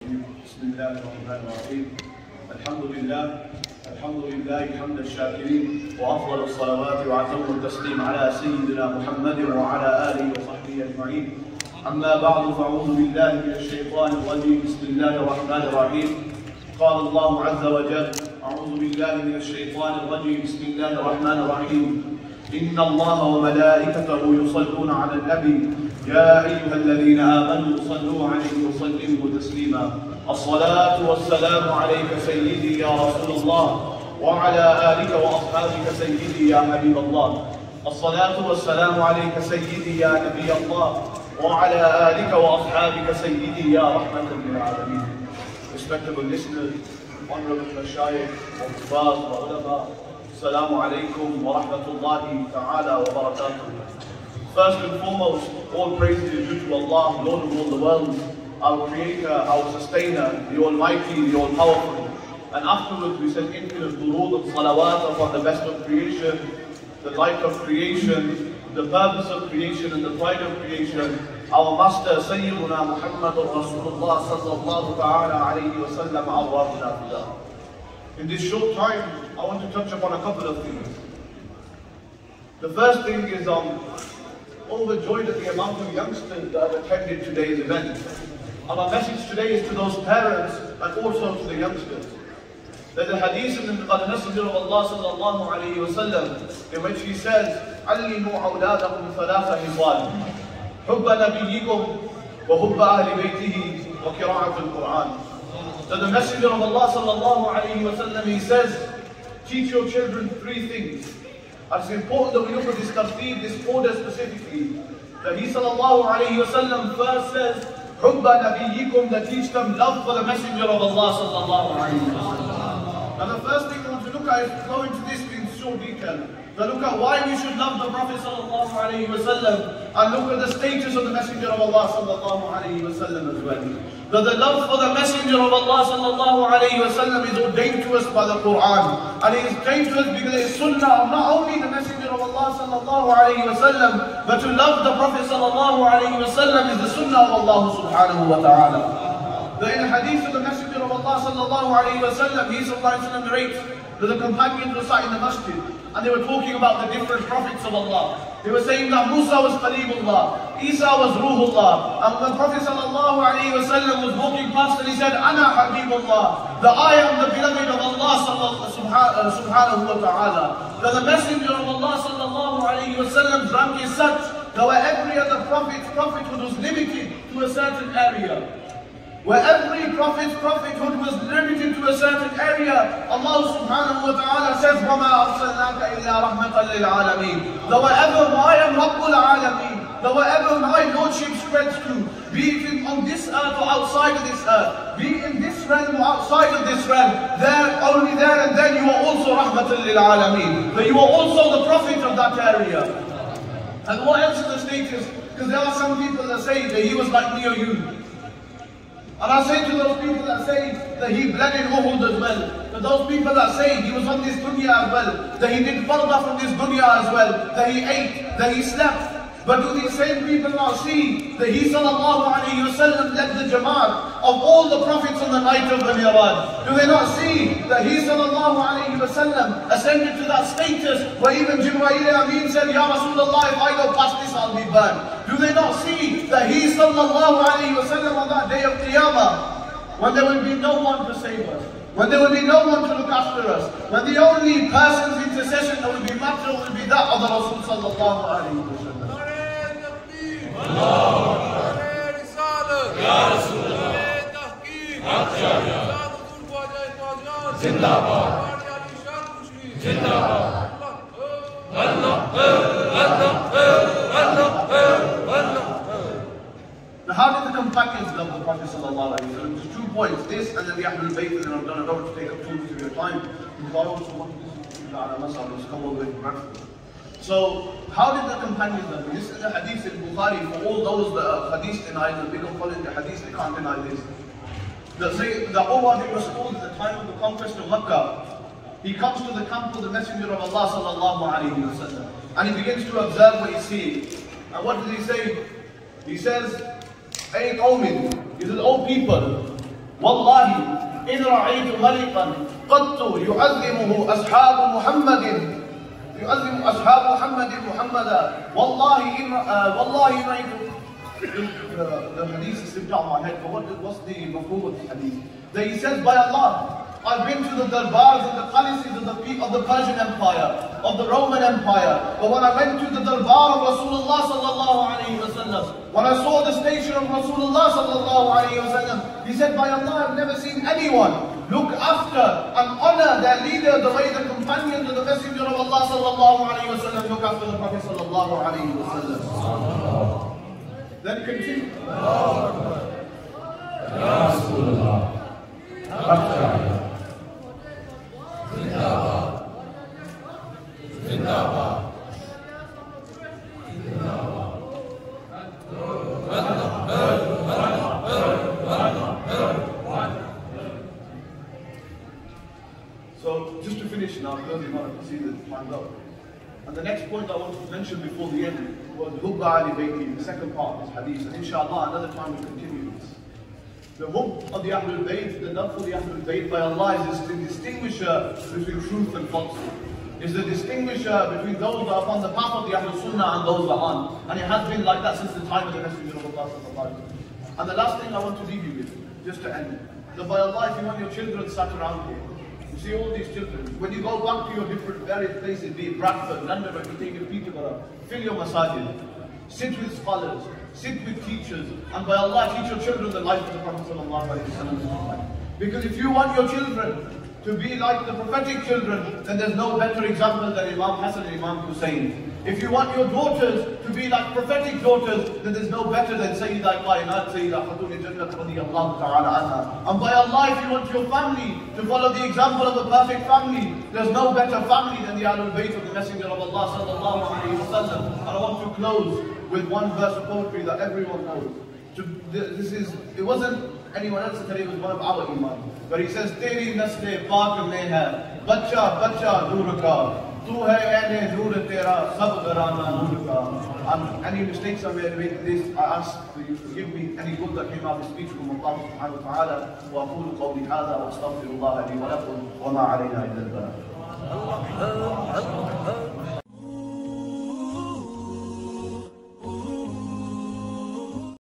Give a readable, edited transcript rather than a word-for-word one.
بسم الله الرحمن الرحيم. الحمد لله حمد الشاكرين، وافضل الصلوات واتم التسليم على سيدنا محمد وعلى اله وصحبه اجمعين. اما بعد فاعوذ بالله من الشيطان الرجيم. بسم الله الرحمن الرحيم. قال الله عز وجل: اعوذ بالله من الشيطان الرجيم. بسم الله الرحمن الرحيم. إن الله وملائكته يصلون على النبي يا أيها الذين آمنوا صلوا عليه وسلموا تسليما. الصلاة والسلام عليك سيدي يا رسول الله وعلى آلك وأصحابك سيدي يا حبيب الله. الصلاة والسلام عليك سيدي يا نبي الله وعلى آلك وأصحابك سيدي يا رحمة للعالمين. Respectable listeners, honorable mashayikh, muftaz, wa ulama, Assalamu alaikum wa rahmatullahi ta'ala wa barakatuh. First and foremost, all praise is due to Allah, Lord of all the worlds, our Creator, our Sustainer, the Almighty, the All-Powerful. And afterwards we send infinite durood and salawat upon the best of creation, the light of creation, the purpose of creation and the pride of creation, our Master Sayyiduna Muhammadur Rasulullah sallallahu ta'ala alayhi wa sallam awwabna fidah. In this short time, I want to touch upon a couple of things. The first thing is overjoyed at the amount of youngsters that have attended today's event. And our message today is to those parents and also to the youngsters. There's a hadith in the Messenger of Allah sallallahu alayhi wa sallam in which he says, "Allimu awladakum thalatha hisal, hubba nabiyyikum wa hubba ahli baytihi wa qira'at al-Qur'an." So the Messenger of Allah sallallahu alayhi wa sallam, he says, teach your children three things. And it's important that we look at this tartib, this order specifically. That he sallallahu alayhi wa sallam first says, hubba nabiyyikum, that teach them love for the Messenger of Allah sallallahu alayhi wa sallam. Now the first thing I want to look at is to go into this in short detail. To look at why we should love the Prophet sallallahu alayhi wa sallam, and look at the status of the Messenger of Allah sallallahu alayhi wa sallam as well. That the love for the Messenger of Allah sallallahu alayhi wa sallam is ordained to us by the Quran. And it is ordained to us because it is sunnah of not only the Messenger of Allah sallallahu alayhi wa sallam, but to love the Prophet sallallahu alayhi wa sallam is the sunnah of Allah subhanahu wa ta'ala. That in a hadith of the Messenger of Allah sallallahu alayhi wa sallam, he sallallahu alayhi wa sallam narrates that the companions were sat in the masjid and they were talking about the different prophets of Allah. They were saying that Musa was Khalilullah, Isa was Ruhullah, and when Prophet sallallahu alayhi wa sallam was walking past and he said, Ana Habibullah, that I am the beloved of Allah subhanahu wa ta'ala. That the Messenger of Allah sallallahu alayhi wa sallam's rank is such that where every other prophethood was limited to a certain area. Where every prophethood was limited to a certain area, Allah subhanahu wa ta'ala says, وَمَا أَرْسَلْنَاكَ إِلَّا رَحْمَةً لِلْعَالَمِينَ. That wherever I am Rabbul Alameen, that wherever my Lordship spreads to, be it on this earth or outside of this earth, be it in this realm or outside of this realm, only there and then you are also Rahmatan lil Alameen. That you are also the prophet of that area. And what else is the status? Because there are some people that say that he was like me or you. And I say to those people that say that he bled in Uhud as well, to those people that say he was on this dunya as well, that he did fardah from this dunya as well, that he ate, that he slept. But do these same people not see that he sallallahu alayhi wa sallam led the Jamaat of all the prophets on the night of the Mi'raj? Do they not see that he sallallahu alayhi wa sallam ascended to that status where even Jibreel Ameen said, Ya Rasulullah, if I go past this I'll be burned? Do they not see that he sallallahu alayhi wa sallam on that day of Qiyamah, when there will be no one to save us, when there will be no one to look after us, when the only person's intercession that will be matter will be that of the Rasul sallallahu alayhi wa sallam? Now how did the companions love the Prophet sallallahu alaihi wasallam? There's 2 points, this and then the Ahlul Bayt, and then I'm done. I don't want to take up too much of your time, because I also want to come over with practice. So, how did the companions love him? This is the hadith in Bukhari. For all those that are hadith denied, they don't follow the hadith, they can't deny this. That say that Umar bin Mas'ud at the time of the conquest of Makkah, he comes to the camp of the Messenger of Allah sallallahu alayhi wa sallam, and he begins to observe what he's seeing. And what does he say? He says, Hey Qawmin, he says, oh people, والله إن رأيت ملكا قط يعظمه أصحاب محمد محمدا والله إن رأيت. The hadith is slipped out of my head, but what's the mafhum of the hadith? That he says, by Allah, I've been to the darbars and the palaces of the Persian Empire, of the Roman Empire. But when I went to the darbar of Rasulullah sallallahu alayhi wa sallam, when I saw the station of Rasulullah sallallahu alayhi wa sallam, he said, by Allah, I've never seen anyone look after and honor their leader the way the companions of the Messenger of Allah sallallahu alayhi wa sallam look after the Prophet sallallahu alayhi wa sallam. Then continue. So, just to finish now, because you want to see the time go. And the next point I want to mention before the end was Hubba Ali Bayti, the second part of this hadith. And inshallah, another time we'll continue this. The Hubb of the Ahlul Bayt, the love for the Ahlul Bayt by Allah is the distinguisher between truth and falsehood. Is the distinguisher between those that are upon the path of the Ahlul Sunnah and those that aren't. And it has been like that since the time of the Messenger of Allah. And the last thing I want to leave you with, just to end, that by Allah, if you want your children sat around here, you see all these children, when you go back to your different various places, be it Bradford, London, or you take your Peterborough, fill your masajid, sit with scholars, sit with teachers, and by Allah teach your children the life of the Prophet ﷺ. Because if you want your children to be like the prophetic children, then there's no better example than Imam Hassan and Imam Hussein. If you want your daughters to be like prophetic daughters, then there's no better than Sayyidah Kainat, Sayyidah Khatun Jannat radiyallahu ta'ala anha. And by Allah, if you want your family to follow the example of a perfect family, there's no better family than the Ahlul Bayt of the Messenger of Allah sallallahu alayhi wa sallam. And I want to close with one verse of poetry that everyone knows. It wasn't anyone else that it was one of our Imam. But he says, Teri nasle paak mein hai, bacha bacha noor ka, tu hai aine noor tera, sab garana noor ka. And any mistakes I made with this, I ask for you to forgive me. Any good that came out of the speech from Allah subhanahu wa ta'ala. Wa aqulu qawli hadha wa astaghfirullah li wa lakum wa ma alayna illa al-balagh.